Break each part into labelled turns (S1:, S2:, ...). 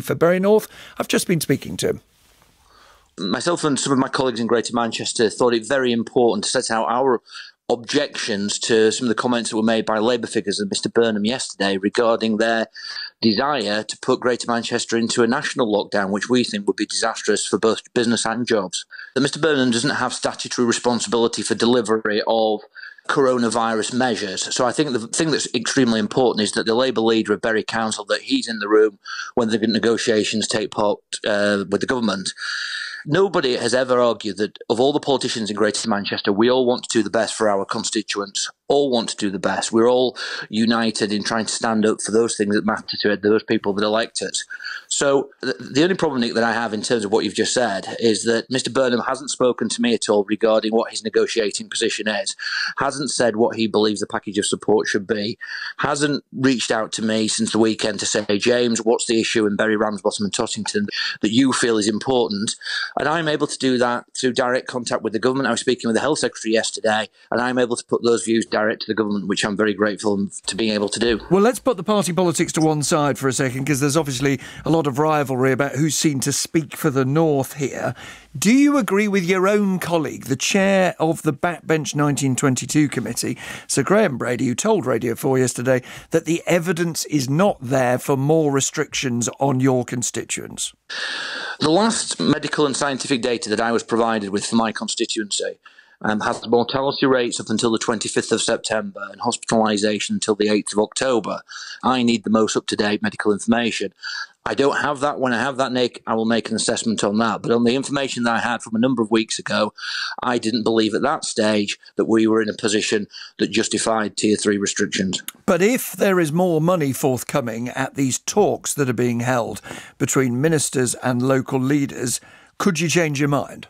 S1: for Bury North. I've just been speaking to him.
S2: Myself and some of my colleagues in Greater Manchester thought it very important to set out our objections to some of the comments that were made by Labour figures and Mr Burnham yesterday regarding their desire to put Greater Manchester into a national lockdown, which we think would be disastrous for both business and jobs. That Mr Burnham doesn't have statutory responsibility for delivery of coronavirus measures. So I think the thing that's extremely important is that the Labour leader of Bury Council, that he's in the room when the negotiations take part with the government. Nobody has ever argued that of all the politicians in Greater Manchester, we all want to do the best for our constituents, all want to do the best. We're all united in trying to stand up for those things that matter to those people that elect us. So the only problem, Nick, that I have in terms of what you've just said is that Mr Burnham hasn't spoken to me at all regarding what his negotiating position is, hasn't said what he believes the package of support should be, hasn't reached out to me since the weekend to say, James, what's the issue in Bury, Ramsbottom and Tottington that you feel is important? And I'm able to do that through direct contact with the government. I was speaking with the Health Secretary yesterday, and I'm able to put those views direct to the government, which I'm very grateful to being able to do.
S1: Well, let's put the party politics to one side for a second, because there's obviously a lot of rivalry about who's seen to speak for the North here. Do you agree with your own colleague, the chair of the Backbench 1922 committee, Sir Graham Brady, who told Radio 4 yesterday that the evidence is not there for more restrictions on your constituents?
S2: The last medical and scientific data that I was provided with for my constituency has mortality rates up until the 25th of September and hospitalisation until the 8th of October. I need the most up-to-date medical information. I don't have that. When I have that, Nick, I will make an assessment on that. But on the information that I had from a number of weeks ago, I didn't believe at that stage that we were in a position that justified Tier 3 restrictions.
S1: But if there is more money forthcoming at these talks that are being held between ministers and local leaders, could you change your mind?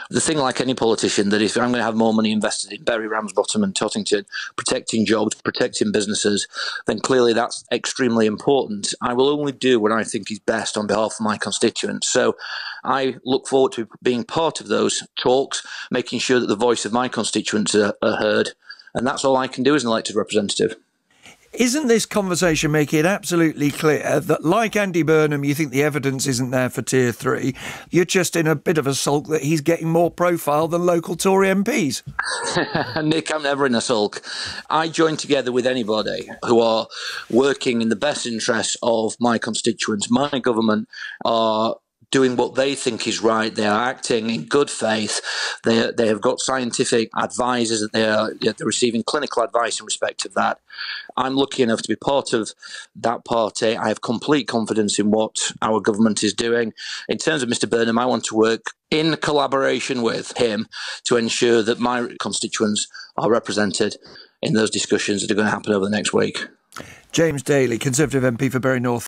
S2: The thing, like any politician, that if I'm going to have more money invested in Bury, Ramsbottom and Tottington, protecting jobs, protecting businesses, then clearly that's extremely important. I will only do what I think is best on behalf of my constituents. So I look forward to being part of those talks, making sure that the voice of my constituents are heard. And that's all I can do as an elected representative.
S1: Isn't this conversation making it absolutely clear that, like Andy Burnham, you think the evidence isn't there for Tier 3? You're just in a bit of a sulk that he's getting more profile than local Tory MPs.
S2: Nick, I'm never in a sulk. I join together with anybody who are working in the best interests of my constituents. My government are doing what they think is right. They are acting in good faith. They have got scientific advisors that they're receiving clinical advice in respect of that. I'm lucky enough to be part of that party. I have complete confidence in what our government is doing. In terms of Mr Burnham, I want to work in collaboration with him to ensure that my constituents are represented in those discussions that are going to happen over the next week.
S1: James Daly, Conservative MP for Bury North.